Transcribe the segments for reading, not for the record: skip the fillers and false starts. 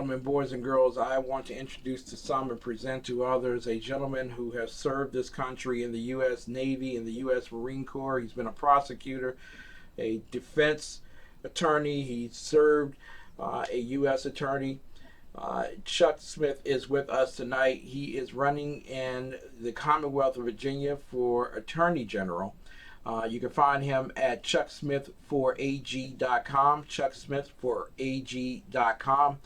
gentlemen, boys and girls, I want to introduce to some and present to others a gentleman who has served this country in the U.S. Navy and the U.S. Marine Corps. He's been a prosecutor, a defense attorney. He served a U.S. attorney. Chuck Smith is with us tonight. He is running in the Commonwealth of Virginia for Attorney General. You can find him at chucksmith4ag.com, chucksmith4ag.com.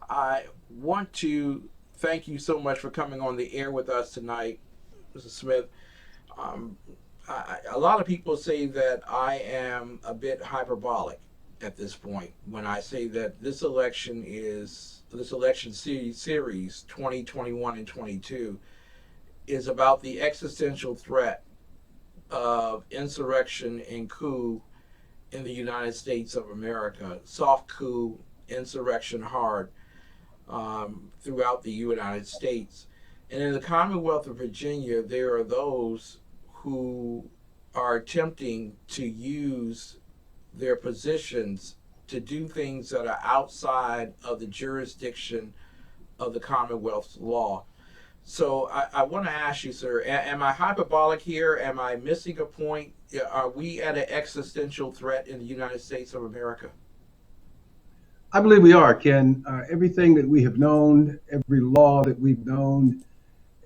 I want to thank you so much for coming on the air with us tonight, Mr. Smith. A lot of people say that I am a bit hyperbolic at this point when I say that this election series 2021 and 22 is about the existential threat of insurrection and coup in the United States of America, soft coup, insurrection hard, throughout the United States. And in the Commonwealth of Virginia, there are those who are attempting to use their positions to do things that are outside of the jurisdiction of the Commonwealth's law. So I want to ask you, sir, am I hyperbolic here? Am I missing a point? Are we at an existential threat in the United States of America? I believe we are, Ken. Everything that we have known, every law that we've known,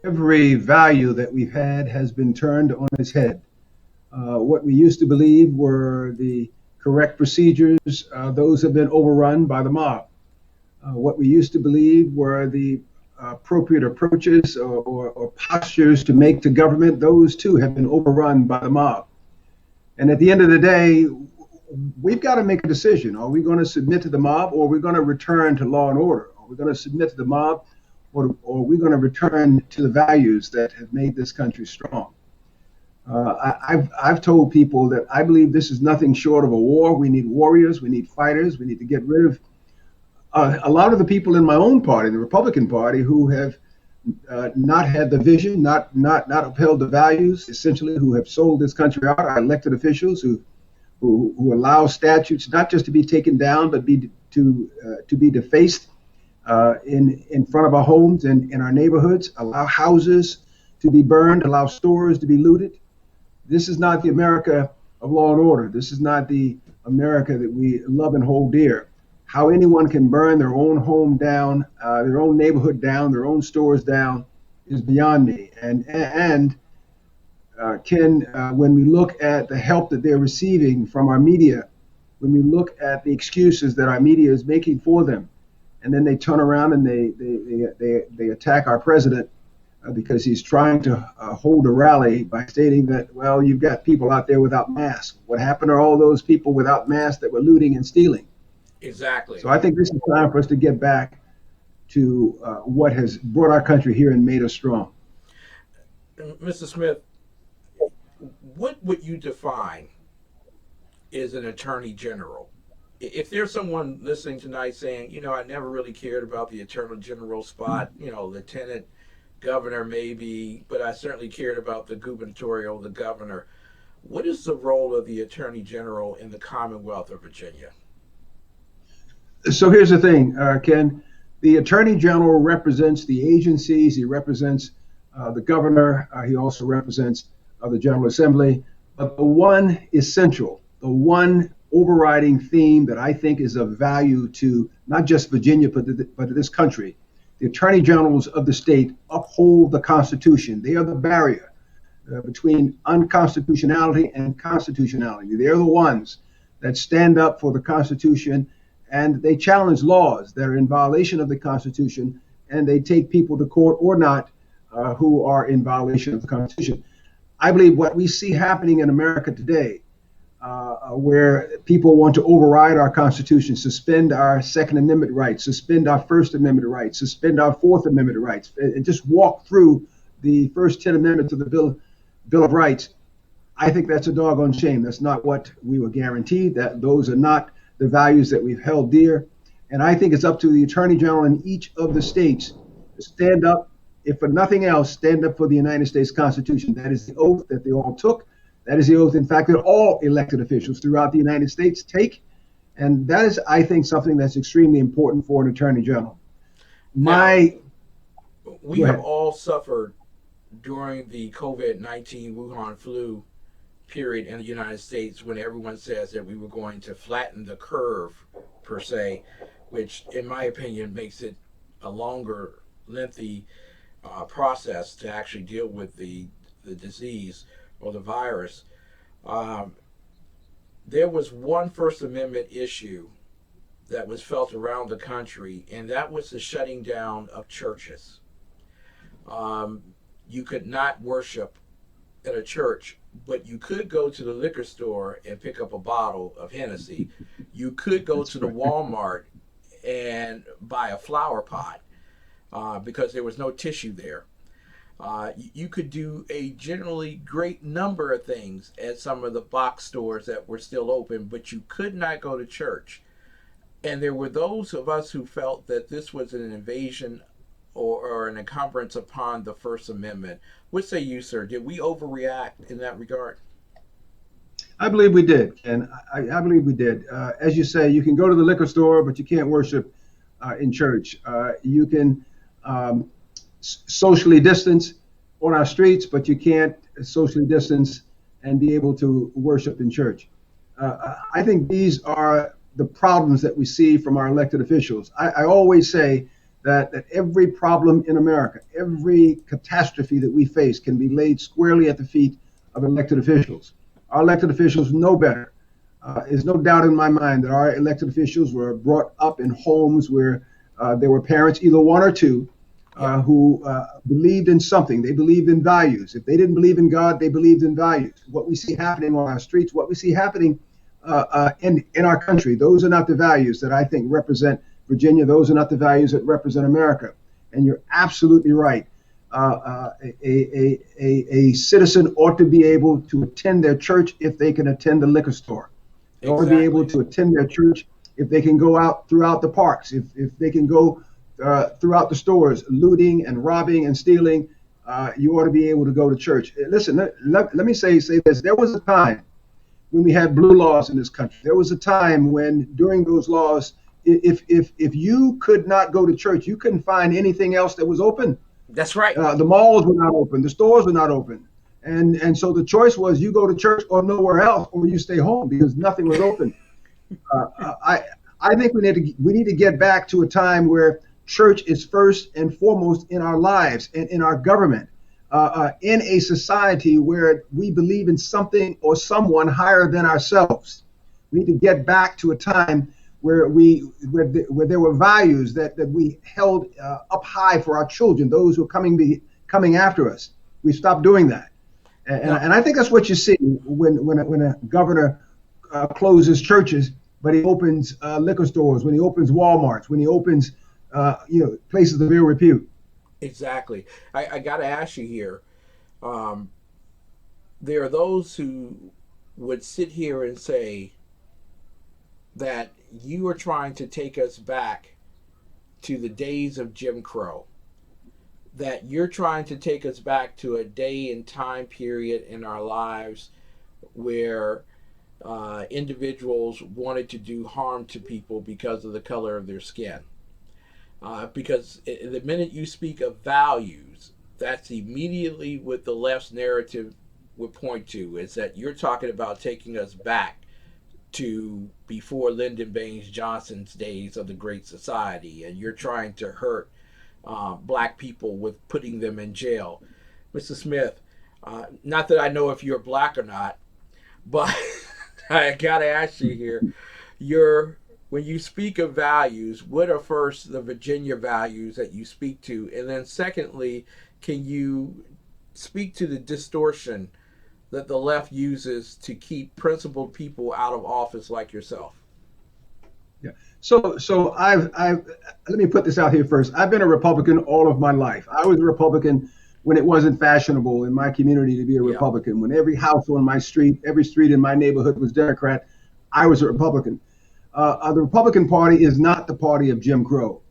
every value that we've had has been turned on its head. What we used to believe were the correct procedures, those have been overrun by the mob. What we used to believe were the appropriate approaches or postures to make to government, those too have been overrun by the mob. And at the end of the day, we've got to make a decision. Are we going to submit to the mob, or are we going to return to law and order? Are we going to submit to the mob, or are we going to return to the values that have made this country strong? I've told people that I believe this is nothing short of a war. We need warriors, we need fighters, we need to get rid of a lot of the people in my own party, the Republican Party, who have not had the vision, not upheld the values, essentially, who have sold this country out. Our elected officials who allow statutes not just to be taken down, but to be defaced in front of our homes and in our neighborhoods, allow houses to be burned, allow stores to be looted. This is not the America of law and order. This is not the America that we love and hold dear. How anyone can burn their own home down, their own neighborhood down, their own stores down is beyond me. And Ken, when we look at the help that they're receiving from our media, when we look at the excuses that our media is making for them, and then they turn around and they attack our president because he's trying to hold a rally by stating that, well, you've got people out there without masks. What happened to all those people without masks that were looting and stealing? Exactly. So I think this is time for us to get back to what has brought our country here and made us strong. Mr. Smith, what would you define as an attorney general? If there's someone listening tonight saying, I never really cared about the attorney general spot, lieutenant governor maybe, but I certainly cared about the gubernatorial, the governor. What is the role of the attorney general in the Commonwealth of Virginia? So here's the thing, Ken. The Attorney General represents the agencies. He represents the governor. He also represents the General Assembly. But the one essential, the one overriding theme that I think is of value to not just Virginia, but to this country, the Attorney Generals of the state uphold the Constitution. They are the barrier between unconstitutionality and constitutionality. They're the ones that stand up for the Constitution, and they challenge laws that are in violation of the Constitution, and they take people to court or not who are in violation of the Constitution. I believe what we see happening in America today, where people want to override our Constitution, suspend our Second Amendment rights, suspend our First Amendment rights, suspend our Fourth Amendment rights, and just walk through the first 10 amendments of the Bill of Rights, I think that's a doggone shame. That's not what we were guaranteed. That those are not the values that we've held dear. And I think it's up to the Attorney General in each of the states to stand up, if for nothing else, stand up for the United States Constitution. That is the oath that they all took. That is the oath, in fact, that all elected officials throughout the United States take. And that is, I think, something that's extremely important for an Attorney General. Now, My we Go have ahead. all suffered during the COVID-19 Wuhan flu period in the United States when everyone says that we were going to flatten the curve, per se, which, in my opinion, makes it a longer, lengthy process to actually deal with the disease or the virus. Um, there was one First Amendment issue that was felt around the country, and that was the shutting down of churches. Um, you could not worship at a church, but you could go to the liquor store and pick up a bottle of Hennessy. You could go That's to the right. Walmart and buy a flower pot because there was no tissue there. You could do a generally great number of things at some of the box stores that were still open, but you could not go to church. And there were those of us who felt that this was an invasion or an encumbrance upon the First Amendment. What say you, sir? Did we overreact in that regard? I believe we did, and I believe we did. As you say, you can go to the liquor store, but you can't worship in church. You can um, socially distance on our streets, but you can't socially distance and be able to worship in church. I think these are the problems that we see from our elected officials. I always say that every problem in America, every catastrophe that we face can be laid squarely at the feet of elected officials. Our elected officials know better. There's no doubt in my mind that our elected officials were brought up in homes where there were parents, either one or two, Yeah, who believed in something. They believed in values. If they didn't believe in God, they believed in values. What we see happening on our streets, what we see happening in our country, those are not the values that I think represent Virginia. Those are not the values that represent America. And you're absolutely right. A citizen ought to be able to attend their church if they can attend the liquor store. They ought to be able exactly. to attend their church if they can go out throughout the parks, if they can go throughout the stores, looting and robbing and stealing. You ought to be able to go to church. Listen, let me say this. There was a time when we had blue laws in this country. There was a time when, during those laws, if you could not go to church, you couldn't find anything else that was open. That's right. The malls were not open. The stores were not open. And so the choice was you go to church or nowhere else, or you stay home because nothing was open. I think we need to get back to a time where church is first and foremost in our lives and in our government, in a society where we believe in something or someone higher than ourselves. We need to get back to a time where there were values that we held up high for our children, those who are coming after us. We stopped doing that, and, Now, and I think that's what you see when a governor closes churches, but he opens liquor stores, when he opens Walmarts, when he opens places of ill repute. exactly. I got to ask you here. Um, there are those who would sit here and say that you are trying to take us back to the days of Jim Crow, that you're trying to take us back to a day and time period in our lives where individuals wanted to do harm to people because of the color of their skin. Because the minute you speak of values, that's immediately what the left's narrative would point to, is that you're talking about taking us back to before Lyndon Baines Johnson's days of the Great Society, and you're trying to hurt black people with putting them in jail. Mr. Smith, not that I know if you're black or not, but I gotta ask you here, your when you speak of values, what are first the Virginia values that you speak to, and then secondly, can you speak to the distortion that the left uses to keep principled people out of office like yourself? Yeah. So I've let me put this out here first. I've been a Republican all of my life. I was a Republican when it wasn't fashionable in my community to be a Yeah, Republican. When every house on my street, every street in my neighborhood was Democrat, I was a Republican. The Republican Party is not the party of Jim Crow.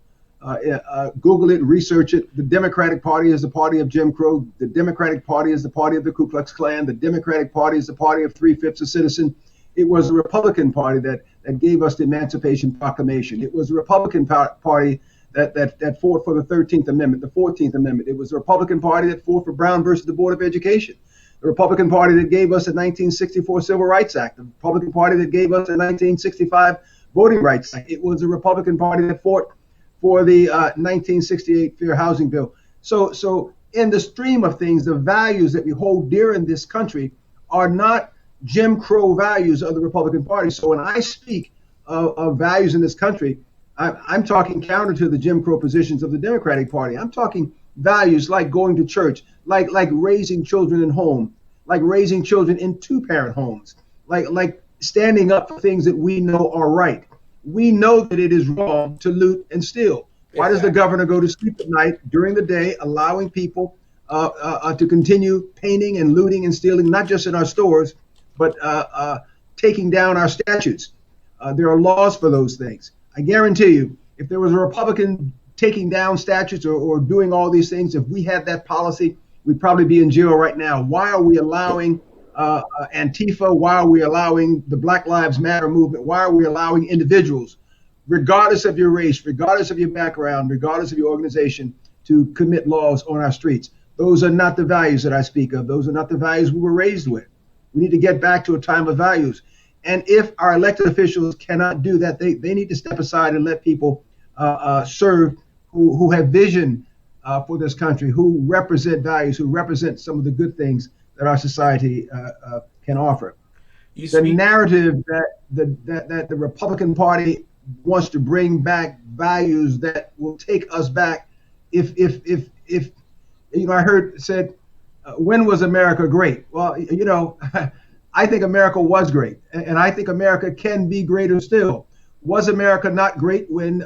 Google it, research it. The Democratic Party is the party of Jim Crow. The Democratic Party is the party of the Ku Klux Klan. The Democratic Party is the party of three-fifths of citizen. It was the Republican Party that gave us the Emancipation Proclamation. It was the Republican Party that fought for the 13th Amendment, the 14th Amendment. It was the Republican Party that fought for Brown versus the Board of Education. The Republican Party that gave us the 1964 Civil Rights Act. The Republican Party that gave us the 1965 Voting Rights Act. It was the Republican Party that fought for the 1968 Fair Housing Bill. So in the stream of things, the values that we hold dear in this country are not Jim Crow values of the Republican Party. So when I speak of values in this country, I'm talking counter to the Jim Crow positions of the Democratic Party. I'm talking values like going to church, like raising children in home, like raising children in two-parent homes, like standing up for things that we know are right. We know that it is wrong to loot and steal. Why does the governor go to sleep at night during the day, allowing people to continue painting and looting and stealing, not just in our stores, but taking down our statutes? There are laws for those things. I guarantee you, if there was a Republican taking down statutes or doing all these things, if we had that policy, we'd probably be in jail right now. Why are we allowing Antifa? Why are we allowing the Black Lives Matter movement? Why are we allowing individuals, regardless of your race, regardless of your background, regardless of your organization, to commit laws on our streets? Those are not the values that I speak of. Those are not the values we were raised with. We need to get back to a time of values. And if our elected officials cannot do that, they need to step aside and let people serve who have vision for this country, who represent values, who represent some of the good things that our society can offer. The narrative that the Republican Party wants to bring back values that will take us back. If I heard said, when was America great? Well, I think America was great, and I think America can be greater still. Was America not great when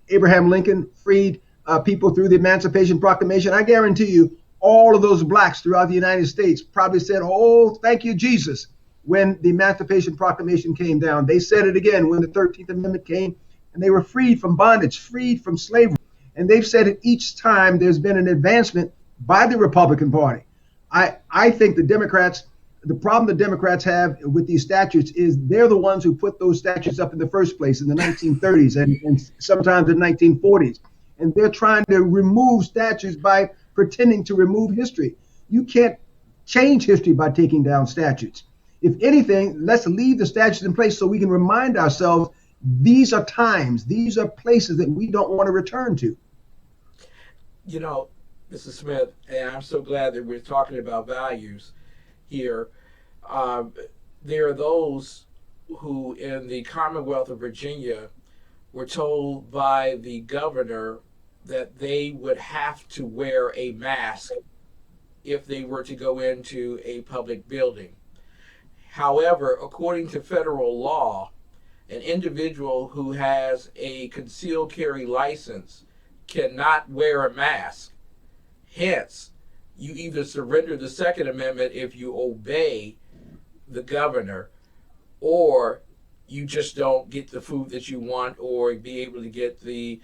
Abraham Lincoln freed people through the Emancipation Proclamation? I guarantee you, all of those blacks throughout the United States probably said, "Oh, thank you, Jesus," when the Emancipation Proclamation came down. They said it again when the 13th Amendment came, and they were freed from bondage, freed from slavery. And they've said it each time there's been an advancement by the Republican Party. I think the problem the Democrats have with these statutes is they're the ones who put those statutes up in the first place in the 1930s and sometimes the 1940s. And they're trying to remove statutes by pretending to remove history. You can't change history by taking down statutes. If anything, let's leave the statutes in place so we can remind ourselves these are times, these are places that we don't want to return to. Mr. Smith, and I'm so glad that we're talking about values here. There are those who in the Commonwealth of Virginia were told by the governor that they would have to wear a mask if they were to go into a public building. However, according to federal law, an individual who has a concealed carry license cannot wear a mask. Hence, you either surrender the Second Amendment if you obey the governor, or you just don't get the food that you want or be able to get the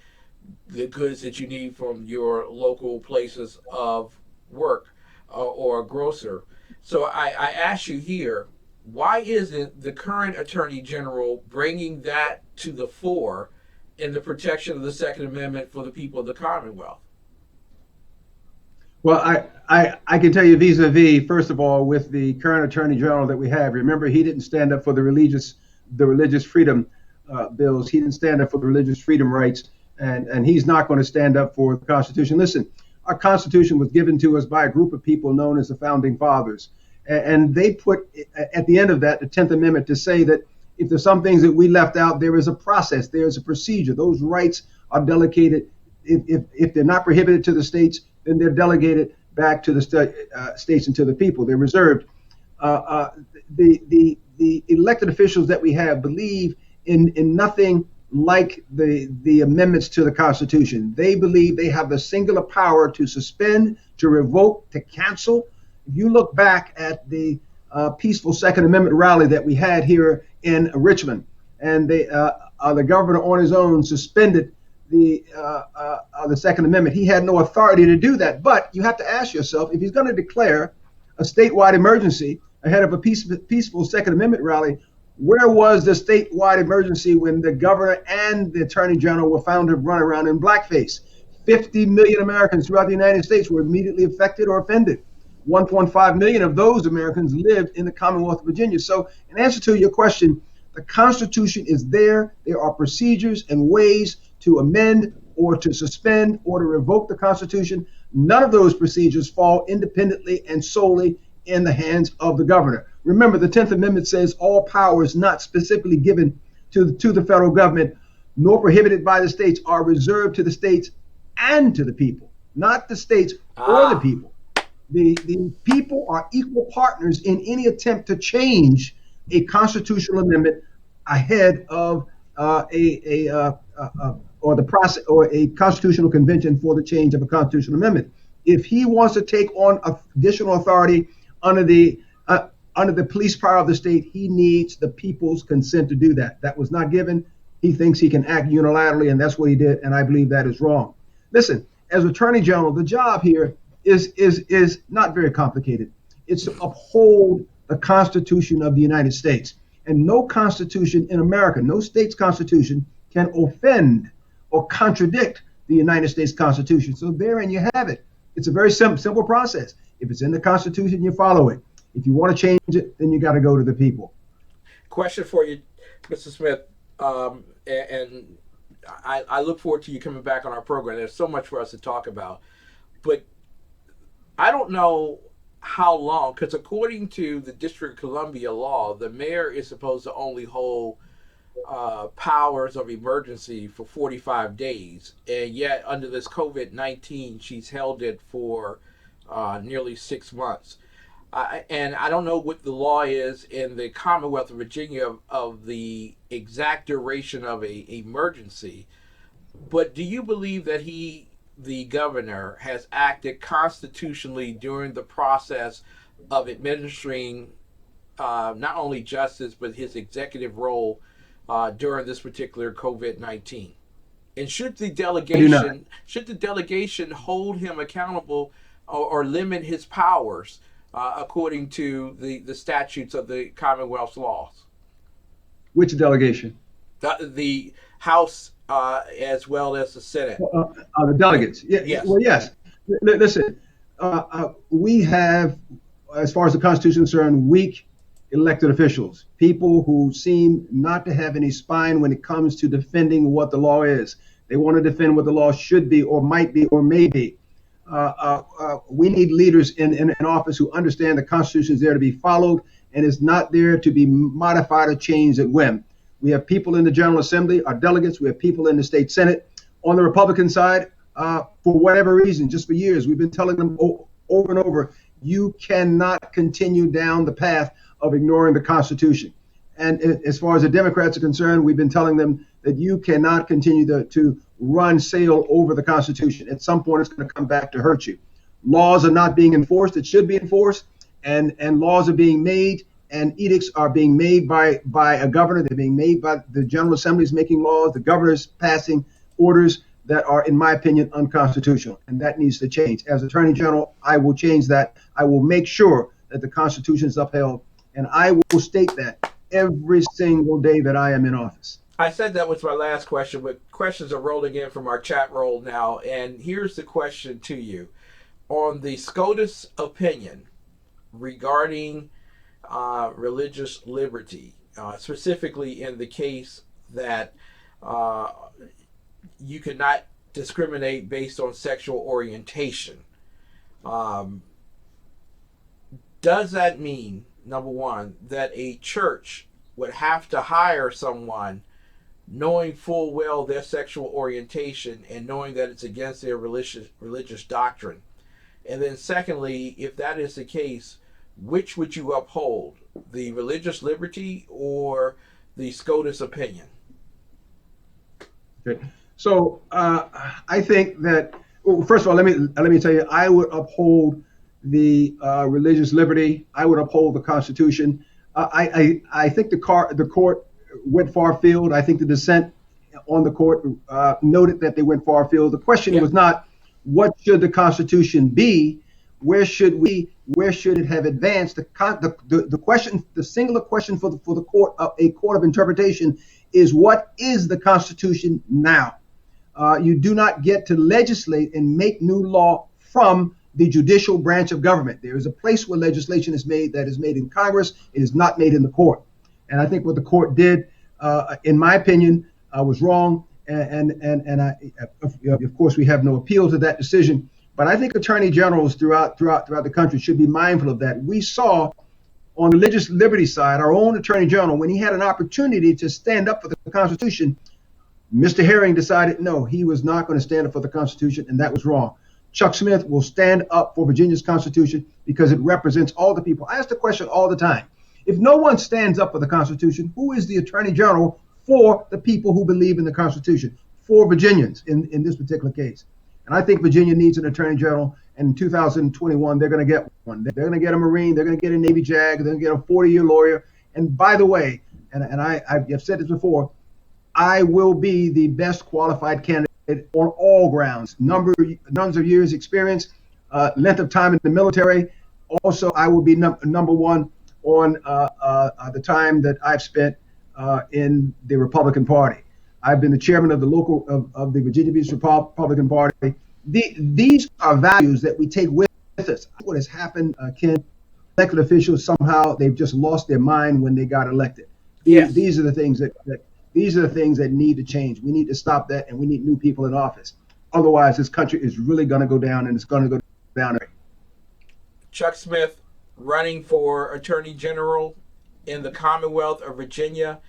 goods that you need from your local places of work or a grocer. So I ask you here, why isn't the current Attorney General bringing that to the fore in the protection of the Second Amendment for the people of the Commonwealth? Well, I can tell you vis-a-vis, first of all, with the current Attorney General that we have. Remember, he didn't stand up for the religious freedom bills. He didn't stand up for the religious freedom rights, and he's not going to stand up for the Constitution. Listen, our Constitution was given to us by a group of people known as the Founding Fathers, and they put at the end of that the 10th Amendment to say that if there's some things that we left out, there is a process, there is a procedure. Those rights are delegated. If they're not prohibited to the states, then they're delegated back to the states and to the people. They're reserved. The elected officials that we have believe in nothing like the amendments to the Constitution. They believe they have the singular power to suspend, to revoke, to cancel. If you look back at the peaceful Second Amendment rally that we had here in Richmond, and the governor on his own suspended the Second Amendment. He had no authority to do that. But you have to ask yourself, if he's going to declare a statewide emergency ahead of a peaceful Second Amendment rally, Where was the statewide emergency when the governor and the attorney general were found to run around in blackface? 50 million Americans throughout the United States were immediately affected or offended. 1.5 million of those Americans lived in the Commonwealth of Virginia. So, in answer to your question, the Constitution is there. There are procedures and ways to amend or to suspend or to revoke the Constitution. None of those procedures fall independently and solely in the hands of the governor. Remember, the 10th Amendment says all power is not specifically given to the federal government, nor prohibited by the states, are reserved to the states and to the people, not the states or the people. The people are equal partners in any attempt to change a constitutional amendment ahead of or the process or a constitutional convention for the change of a constitutional amendment. If he wants to take on additional authority under the police power of the state, he needs the people's consent to do that. That was not given. He thinks he can act unilaterally, and that's what he did, and I believe that is wrong. Listen, as Attorney General, the job here is not very complicated. It's to uphold the Constitution of the United States. And no constitution in America, no state's constitution can offend or contradict the United States Constitution. So therein you have it. It's a very simple process. If it's in the Constitution, you follow it. If you want to change it, then you got to go to the people. Question for you, Mr. Smith, and I look forward to you coming back on our program. There's so much for us to talk about, but I don't know how long, because according to the District of Columbia law, the mayor is supposed to only hold powers of emergency for 45 days, and yet under this COVID-19, she's held it for nearly 6 months. And I don't know what the law is in the Commonwealth of Virginia of the exact duration of a emergency, but do you believe that the governor, has acted constitutionally during the process of administering not only justice but his executive role during this particular COVID-19? And should the delegation hold him accountable or limit his powers according to the statutes of the Commonwealth's laws? Which delegation? The House as well as the Senate. The delegates. Yeah, yes. Well, yes. Listen, we have, as far as the Constitution is concerned, weak elected officials, people who seem not to have any spine when it comes to defending what the law is. They want to defend what the law should be or might be or may be. We need leaders in office who understand the Constitution is there to be followed and is not there to be modified or changed at whim. We have people in the General Assembly, our delegates. We have people in the state Senate. On the Republican side, for whatever reason, just for years, we've been telling them over and over, you cannot continue down the path of ignoring the Constitution. And as far as the Democrats are concerned, we've been telling them that you cannot continue to run sail over the Constitution. At some point, it's going to come back to hurt you. Laws are not being enforced. It should be enforced. And laws are being made, and edicts are being made by a governor. They're being made by the General Assembly's making laws. The governor's passing orders that are, in my opinion, unconstitutional. And that needs to change. As Attorney General, I will change that. I will make sure that the Constitution is upheld. And I will state that every single day that I am in office. I said that was my last question, but questions are rolling in from our chat roll now. And here's the question to you. On the SCOTUS opinion regarding religious liberty, specifically in the case that you cannot discriminate based on sexual orientation, does that mean, number one, that a church would have to hire someone knowing full well their sexual orientation and knowing that it's against their religious doctrine? And then secondly, if that is the case, which would you uphold, the religious liberty or the SCOTUS opinion? Okay. So I think that, well, first of all, let me tell you, I would uphold the religious liberty. I would uphold the Constitution. I think the court went far afield. I think the dissent on the court noted that they went far afield. The question was not what should the Constitution be, where should we where should it have advanced? The question, the singular question for the court, a court of interpretation, is what is the Constitution now? You do not get to legislate and make new law from the judicial branch of government. There is a place where legislation is made, that is made in Congress. It is not made in the court. And I think what the court did, in my opinion, was wrong. And of course, we have no appeal to that decision. But I think attorney generals throughout the country should be mindful of that. We saw on the religious liberty side, our own attorney general, when he had an opportunity to stand up for the Constitution, Mr. Herring decided no, he was not going to stand up for the Constitution, and that was wrong. Chuck Smith will stand up for Virginia's Constitution because it represents all the people. I ask the question all the time. If no one stands up for the Constitution, who is the attorney general for the people who believe in the Constitution, for Virginians in this particular case? And I think Virginia needs an attorney general, and in 2021, they're going to get one. They're going to get a Marine, they're going to get a Navy JAG, they're going to get a 40-year lawyer. And by the way, and I've said this before, I will be the best qualified candidate on all grounds. Numbers of years experience, length of time in the military. Also, I will be number one on the time that I've spent in the Republican Party. I've been the chairman of the Virginia Beach Republican Party. These are values that we take with us. What has happened, Ken, elected officials, somehow they've just lost their mind when they got elected. Yes. These are the things that need to change. We need to stop that, and we need new people in office. Otherwise, this country is really going to go down, and it's going to go down. Chuck Smith running for Attorney General in the Commonwealth of Virginia.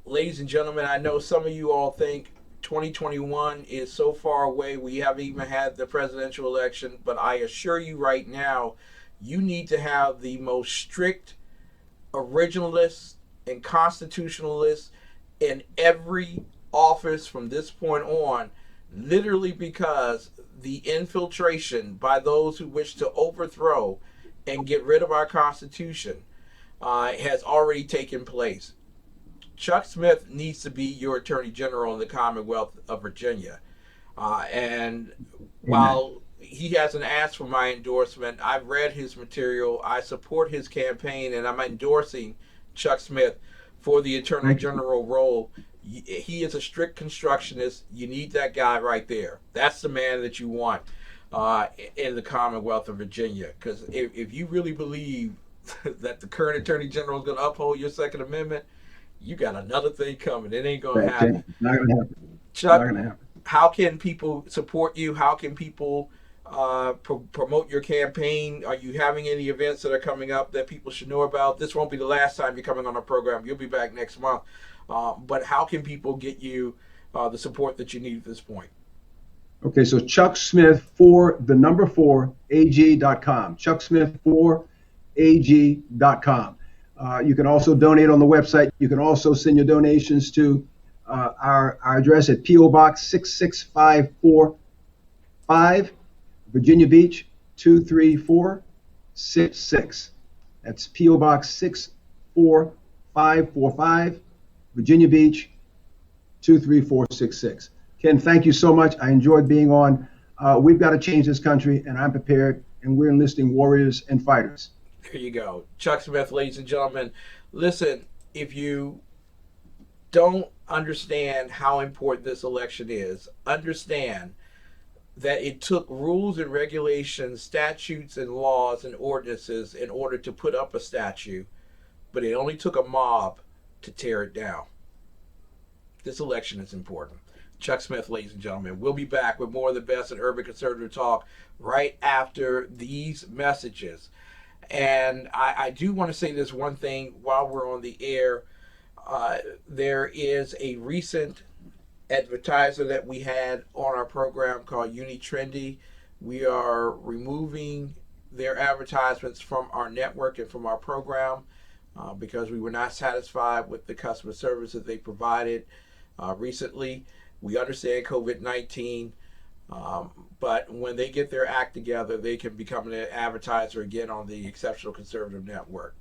Ladies and gentlemen, I know some of you all think 2021 is so far away. We haven't even had the presidential election, but I assure you right now, you need to have the most strict originalists and constitutionalists in every office from this point on, literally because the infiltration by those who wish to overthrow and get rid of our Constitution has already taken place. Chuck Smith needs to be your Attorney General in the Commonwealth of Virginia. And while he hasn't asked for my endorsement, I've read his material, I support his campaign, and I'm endorsing Chuck Smith for the Attorney General role. He is a strict constructionist. You need that guy right there. That's the man that you want in the Commonwealth of Virginia. Because if you really believe that the current Attorney General is going to uphold your Second Amendment, you got another thing coming. It ain't going to happen. It's not going to happen. Chuck, not going to happen. How can people support you? How can people promote your campaign? Are you having any events that are coming up that people should know about? This won't be the last time you're coming on our program. You'll be back next month. But how can people get you the support that you need at this point? Okay, so Chuck Smith for the number 4 AG.com. Chuck Smith for AG.com. You can also donate on the website. You can also send your donations to our address at P.O. Box 66545, Virginia Beach 23466. That's P.O. Box 64545, Virginia Beach 23466. Ken, thank you so much. I enjoyed being on. We've got to change this country, and I'm prepared, and we're enlisting warriors and fighters. There you go. Chuck Smith, ladies and gentlemen. Listen, if you don't understand how important this election is, understand that it took rules and regulations, statutes and laws and ordinances in order to put up a statue, but it only took a mob to tear it down. This election is important. Chuck Smith, ladies and gentlemen. We'll be back with more of the best in urban conservative talk right after these messages. And I do want to say this one thing while we're on the air. There is a recent advertiser that we had on our program called Unitrendy. We are removing their advertisements from our network and from our program because we were not satisfied with the customer service that they provided recently. We understand COVID-19. But when they get their act together, they can become an advertiser again on the Exceptional Conservative Network.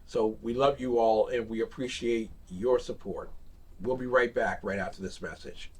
So we love you all, and we appreciate your support. We'll be right back right after this message.